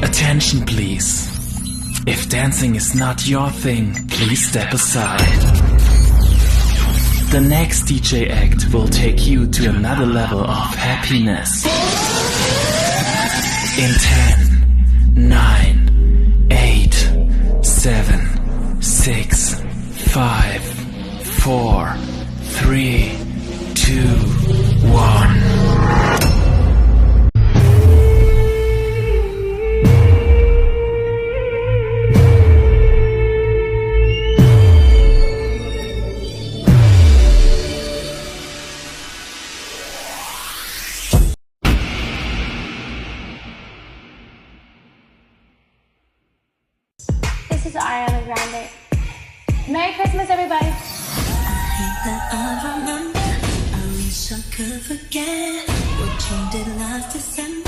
Attention please. If dancing is not your thing, please step aside. The next DJ act will take you to another level of happiness. In 10, 9, 8, 7, 6, 5, 4, 3, 2, 1. This is Ariana Grande. Merry Christmas, everybody. I hate that I remember. I wish I could forget what you did last December.